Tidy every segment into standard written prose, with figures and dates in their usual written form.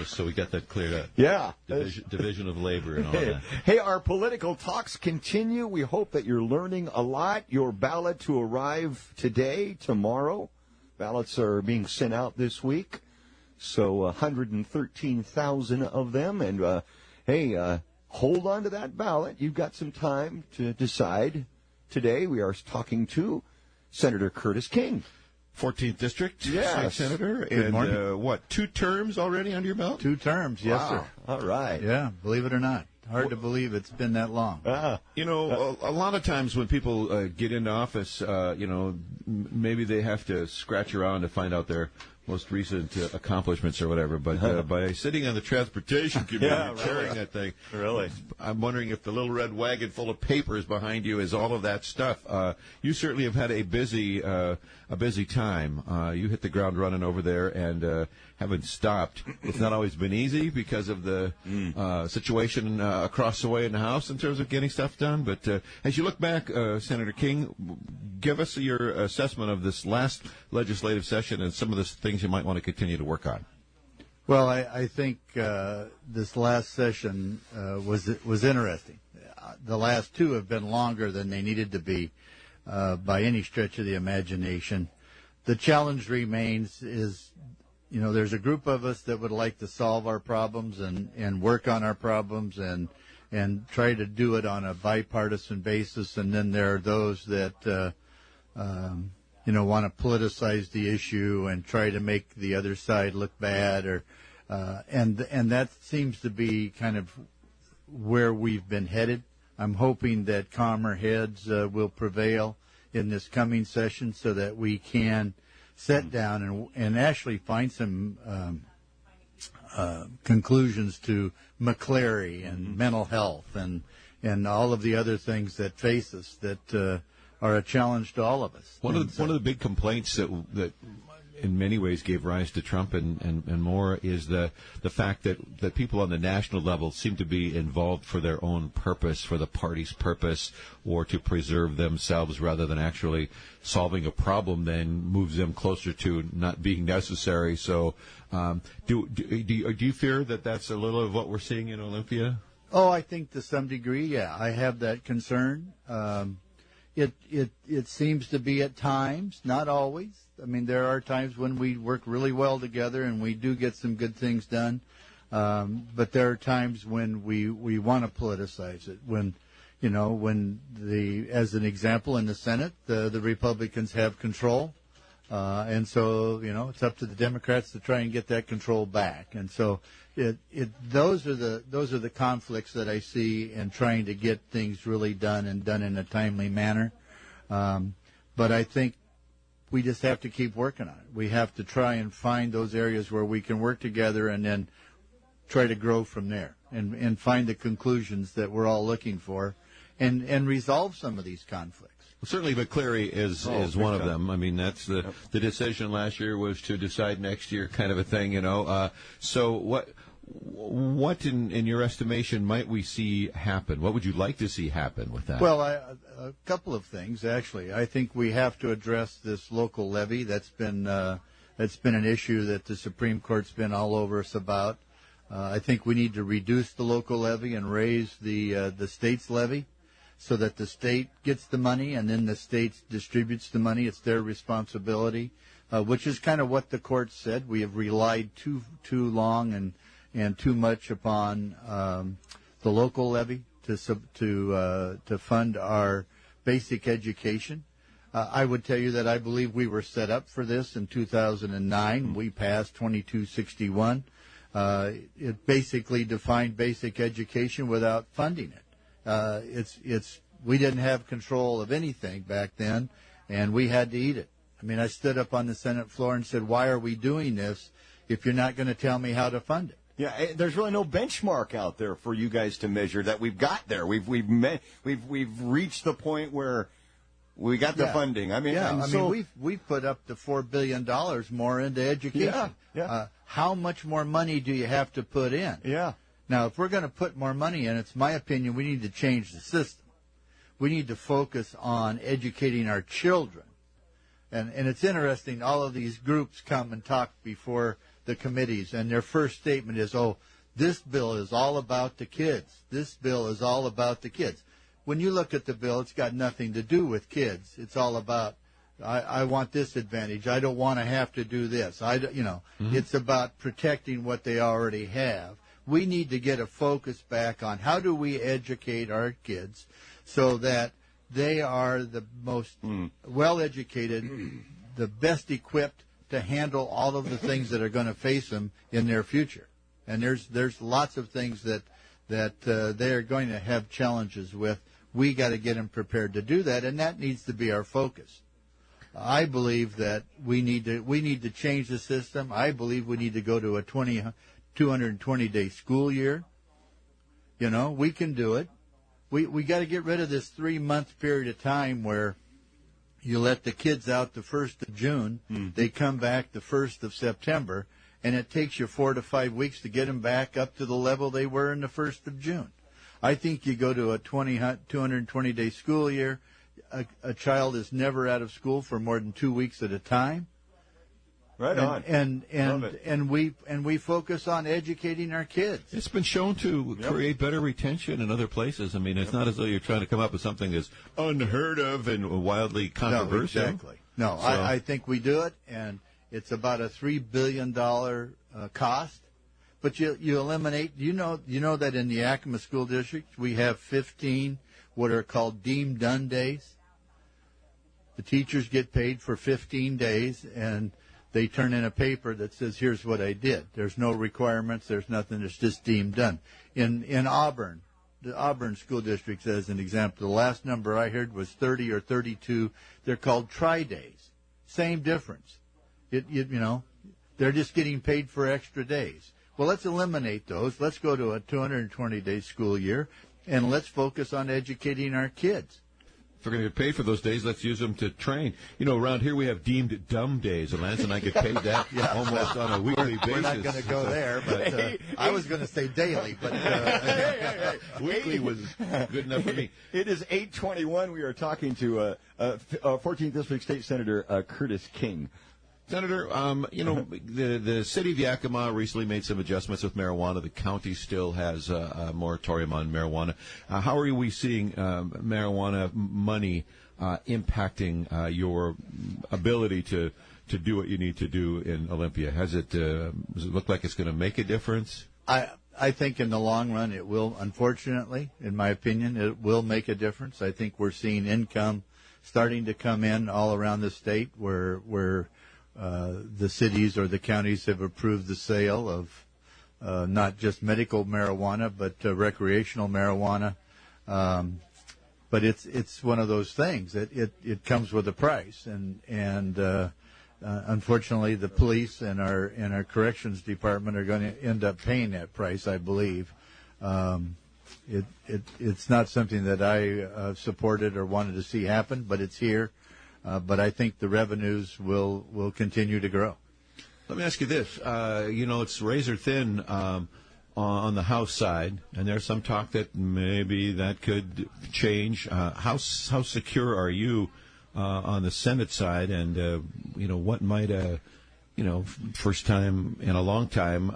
Just so we got that cleared up. Yeah. Division of labor and all that. Hey, our political talks continue. We hope that you're learning a lot. Your ballot to arrive today, tomorrow. Ballots are being sent out this week. So 113,000 of them. And, hold on to that ballot. You've got some time to decide. Today we are talking to Senator Curtis King. 14th District State Senator. Good morning. And, 2 terms already under your belt? 2 terms, yes, sir. All right. Yeah, believe it or not. Hard to believe it's been that long. You know, a lot of times when people get into office, maybe they have to scratch around to find out their most recent accomplishments or whatever. But by sitting on the transportation committee carrying that thing, I'm wondering if the little red wagon full of papers behind you is all of that stuff. You certainly have had a busy time. You hit the ground running over there and haven't stopped. It's not always been easy because of the situation across the way in the House in terms of getting stuff done. But as you look back, Senator King, give us your assessment of this last legislative session and some of the things you might want to continue to work on. Well, I think this last session was interesting. The last 2 have been longer than they needed to be by any stretch of the imagination. The challenge remains is, there's a group of us that would like to solve our problems and work on our problems and try to do it on a bipartisan basis. And then there are those that, want to politicize the issue and try to make the other side look bad and that seems to be kind of where we've been headed. I'm hoping that calmer heads will prevail in this coming session so that we can sit down and actually find some conclusions to McCleary and mental health and all of the other things that face us that are a challenge to all of us. One of the big complaints that in many ways gave rise to Trump and more is the fact that people on the national level seem to be involved for their own purpose, for the party's purpose, or to preserve themselves rather than actually solving a problem then moves them closer to not being necessary. So do you fear that that's a little of what we're seeing in Olympia? Oh, I think to some degree, yeah. I have that concern. It seems to be at times, not always. I mean, there are times when we work really well together and we do get some good things done. But there are times when we want to politicize it. When as an example in the Senate, the Republicans have control. And so, it's up to the Democrats to try and get that control back. And so those are the conflicts that I see in trying to get things really done and done in a timely manner. But I think we just have to keep working on it. We have to try and find those areas where we can work together and then try to grow from there and find the conclusions that we're all looking for and resolve some of these conflicts. Well, certainly McCleary is one of them. I mean, that's the decision last year was to decide next year kind of a thing, So what in your estimation might we see happen? What would you like to see happen with that? Well, a couple of things, actually. I think we have to address this local levy. That's been an issue that the Supreme Court's been all over us about. I think we need to reduce the local levy and raise the state's levy so that the state gets the money and then the state distributes the money. It's their responsibility, which is kind of what the court said. We have relied too long and too much upon the local levy to fund our basic education. I would tell you that I believe we were set up for this in 2009. We passed 2261. It basically defined basic education without funding it. We didn't have control of anything back then, and we had to eat it. I mean, I stood up on the Senate floor and said, "Why are we doing this if you're not going to tell me how to fund it?" Yeah, there's really no benchmark out there for you guys to measure that we've got there. We've reached the point where we got the funding. I mean, we've put up to $4 billion more into education. Yeah. How much more money do you have to put in? Yeah. Now, if we're going to put more money in, it's my opinion we need to change the system. We need to focus on educating our children. And it's interesting, all of these groups come and talk before the committees, and their first statement is, "Oh, this bill is all about the kids. This bill is all about the kids." When you look at the bill, it's got nothing to do with kids. It's all about, I want this advantage. I don't want to have to do this. It's about protecting what they already have. We need to get a focus back on how do we educate our kids so that they are the most well-educated, the best equipped to handle all of the things that are going to face them in their future. And there's lots of things that they are going to have challenges with. We got to get them prepared to do that, and that needs to be our focus. I believe that we need to change the system. I believe we need to go to a 220-day school year. We can do it. We got to get rid of this 3-month period of time where you let the kids out the 1st of June, they come back the 1st of September, and it takes you 4 to 5 weeks to get them back up to the level they were in the 1st of June. I think you go to a 220-day school year, a child is never out of school for more than 2 weeks at a time. Right on. And we focus on educating our kids. It's been shown to create better retention in other places. I mean, it's not as though you're trying to come up with something that's unheard of and wildly controversial. No, exactly. No, so, I think we do it, and it's about a $3 billion cost. But you eliminate. You know that in the Yakima School District we have 15 what are called deemed done days. The teachers get paid for 15 days, and they turn in a paper that says, "Here's what I did." There's no requirements. There's nothing. It's just deemed done. In Auburn, the Auburn School District, as an example, the last number I heard was 30 or 32. They're called tri-days. Same difference. They're just getting paid for extra days. Well, let's eliminate those. Let's go to a 220-day school year, and let's focus on educating our kids. If we're going to get paid for those days, let's use them to train. Around here we have deemed dumb days, and Lance and I get paid that almost on a weekly basis. We're not going to go there, but I was going to say daily, but weekly was good enough for me. It is 8:21. We are talking to 14th District State Senator Curtis King. Senator, the city of Yakima recently made some adjustments with marijuana. The county still has a moratorium on marijuana. How are we seeing marijuana money impacting your ability to do what you need to do in Olympia? Does it look like it's going to make a difference? I think in the long run it will, unfortunately, in my opinion, it will make a difference. I think we're seeing income starting to come in all around the state where the cities or the counties have approved the sale of not just medical marijuana but recreational marijuana. But it's one of those things that it comes with a price, and unfortunately the police and our corrections department are going to end up paying that price, I believe. It's not something that I supported or wanted to see happen, but it's here. But I think the revenues will continue to grow. Let me ask you this. It's razor thin on the House side, and there's some talk that maybe that could change. How secure are you on the Senate side, and what might first time in a long time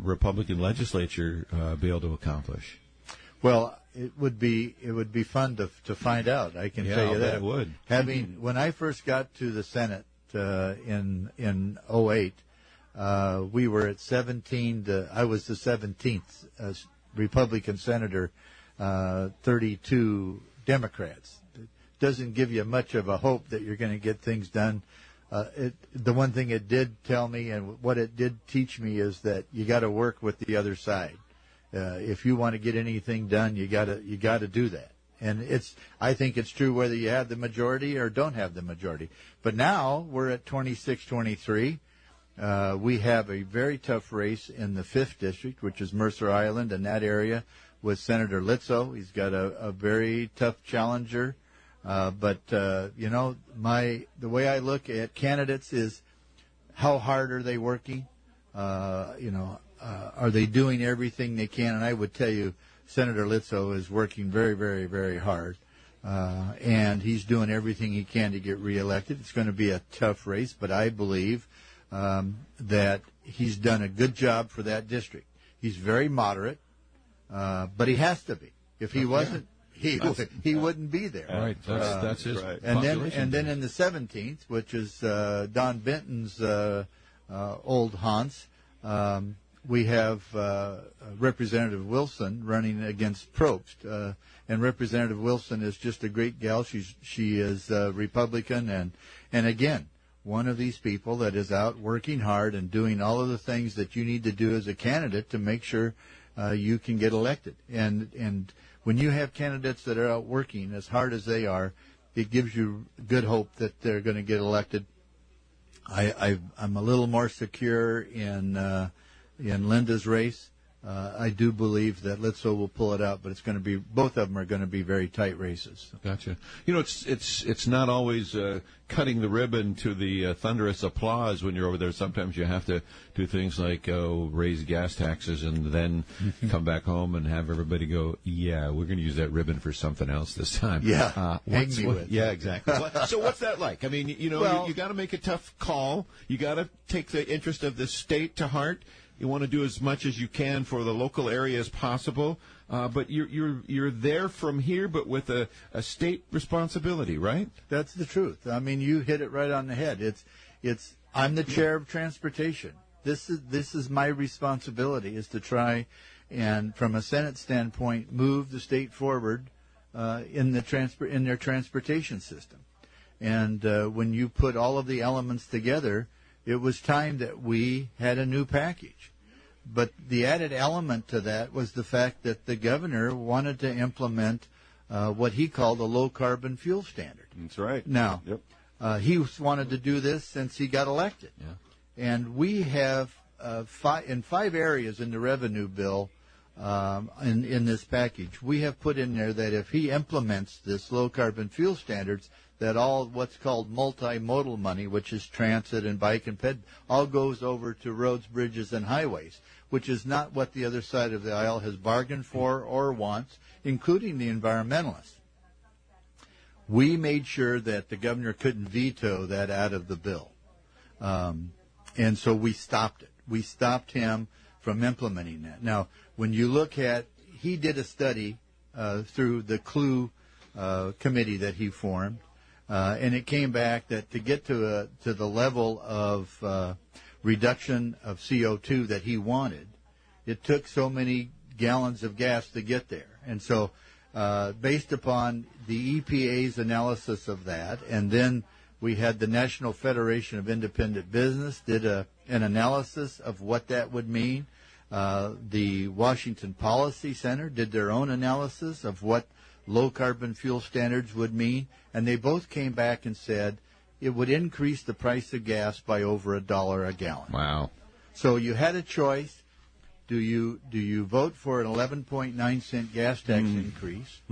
Republican legislature be able to accomplish? Well, it would be fun to find out. I can tell you that. It would. When I first got to the Senate in 2008, we were at 17. I was the 17th Republican senator, 32 Democrats. It doesn't give you much of a hope that you're going to get things done. The one thing it did tell me, and what it did teach me, is that you got to work with the other side. If you want to get anything done, you got to do that. And I think it's true whether you have the majority or don't have the majority. But now we're at 26-23. We have a very tough race in the 5th district, which is Mercer Island, and that area with Senator Litzo. He's got a very tough challenger. But the way I look at candidates is how hard are they working? Are they doing everything they can? And I would tell you, Senator Litzo is working very, very, very hard, and he's doing everything he can to get reelected. It's going to be a tough race, but I believe that he's done a good job for that district. He's very moderate, but he has to be. If he wasn't, he wouldn't be there. Right, that's his right. And population. then in the 17th, which is Don Benton's old haunts, we have Representative Wilson running against Probst, and Representative Wilson is just a great gal. She is Republican, and again, one of these people that is out working hard and doing all of the things that you need to do as a candidate to make sure you can get elected. And when you have candidates that are out working as hard as they are, it gives you good hope that they're going to get elected. I'm a little more secure in Linda's race. I do believe that Litzo will pull it out, but it's going to be, both of them are going to be very tight races. Gotcha. You know, it's not always cutting the ribbon to the thunderous applause when you're over there. Sometimes you have to do things like raise gas taxes and then come back home and have everybody go, yeah, we're going to use that ribbon for something else this time. Yeah, hang me with. Yeah, exactly. So what's that like? I mean, you know, Well, you got to make a tough call. You got to take the interest of the state to heart. You want to do as much as you can for the local area as possible, but you're there from here, but with a state responsibility, right? That's the truth. I mean, you hit it right on the head. It's I'm the chair of transportation. This is my responsibility, is to try and, from a Senate standpoint, move the state forward in their transportation system. And when you put all of the elements together, it was time that we had a new package. But the added element to that was the fact that the governor wanted to implement what he called a low-carbon fuel standard. That's right. Now, Yep. he wanted to do this since he got elected. Yeah. And we have in 5 areas in the revenue bill in this package, we have put in there that if he implements this low-carbon fuel standards, that all what's called multimodal money, which is transit and bike and ped, all goes over to roads, bridges, and highways, which is not what the other side of the aisle has bargained for or wants, including the environmentalists. We made sure that the governor couldn't veto that out of the bill. And so we stopped it. We stopped him from implementing that. Now, when you look at, he did a study through the CLUE committee that he formed, and it came back that to get to the level of reduction of CO2 that he wanted, it took so many gallons of gas to get there. And so based upon the EPA's analysis of that, and then we had the National Federation of Independent Business did an analysis of what that would mean. The Washington Policy Center did their own analysis of what low-carbon fuel standards would mean, and they both came back and said it would increase the price of gas by over $1 a gallon. Wow. So you had a choice. Do you vote for an 11.9 cent gas tax increase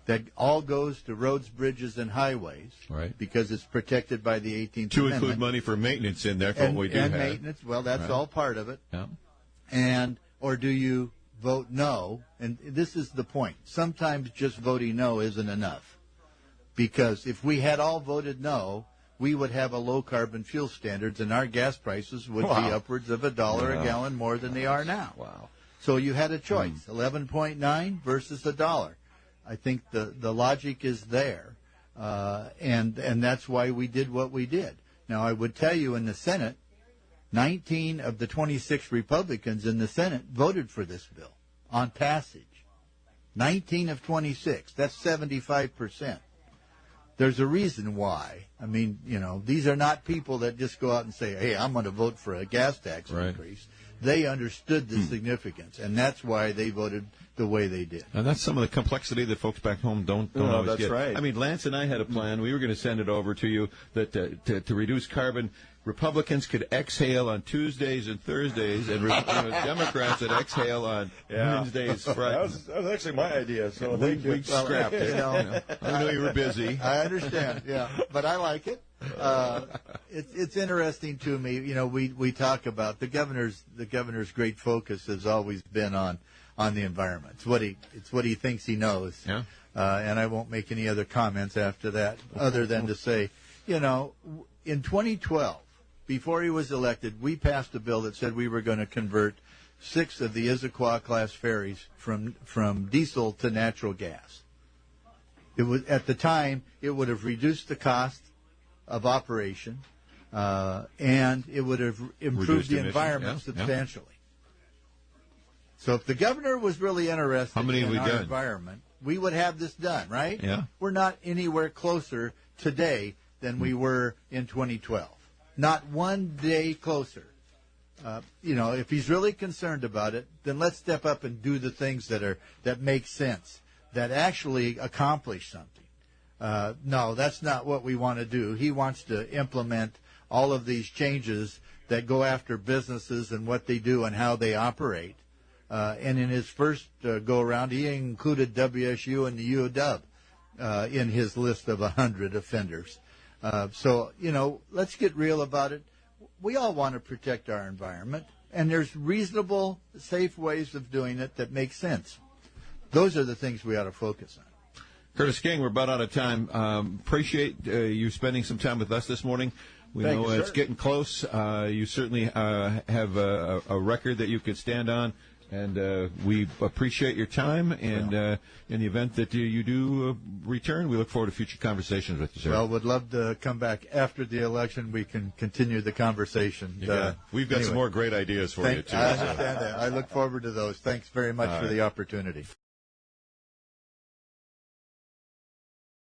that all goes to roads, bridges, and highways, right? Because it's protected by the 18th To Amendment. include money for maintenance in there for what we do and have. maintenance. Well, that's all part of it. Yeah. Or do you vote no? And this is the point. Sometimes just voting no isn't enough. Because if we had all voted no, we would have a low-carbon fuel standards, and our gas prices would be upwards of $1 a gallon more than they are now. Wow. So you had a choice, 11.9 versus $1. I think the logic is there, and that's why we did what we did. Now, I would tell you in the Senate, 19 of the 26 Republicans in the Senate voted for this bill on passage. 19 of 26. That's 75%. There's a reason why. I mean, you know, these are not people that just go out and say, hey, I'm going to vote for a gas tax increase. They understood the significance, and that's why they voted the way they did. And that's some of the complexity that folks back home don't always that's get. right. I mean, Lance and I had a plan. We were going to send it over to you that to reduce carbon, Republicans could exhale on Tuesdays and Thursdays, and Democrats would exhale on Wednesdays, Fridays. That was actually my idea. So we scrapped it. I know you were busy. I understand, but I like it. It's interesting to me. You know, we talk about the governor's great focus has always been on the environment. It's what he thinks he knows. Yeah. And I won't make any other comments after that, other than to say, you know, in 2012, before he was elected, we passed a bill that said we were going to convert 6 of the Issaquah-class ferries from diesel to natural gas. It was, at the time, it would have reduced the cost of operation, and it would have improved the environment substantially. So if the governor was really interested in our environment, we would have this done, right? Yeah. We're not anywhere closer today than we were in 2012. Not one day closer. If he's really concerned about it, then let's step up and do the things that make sense, that actually accomplish something. No, that's not what we want to do. He wants to implement all of these changes that go after businesses and what they do and how they operate. And in his first go-around, he included WSU and the UW in his list of 100 offenders. So, let's get real about it. We all want to protect our environment, and there's reasonable, safe ways of doing it that make sense. Those are the things we ought to focus on. Curtis King, we're about out of time. Appreciate you spending some time with us this morning. We Thank know you, it's sir. getting close. You certainly have a record that you could stand on, and we appreciate your time. And in the event that you do return, we look forward to future conversations with you, sir. Well, would love to come back after the election. We can continue the conversation. We've got some more great ideas for you, too. I understand that. I look forward to those. Thanks very much for the opportunity.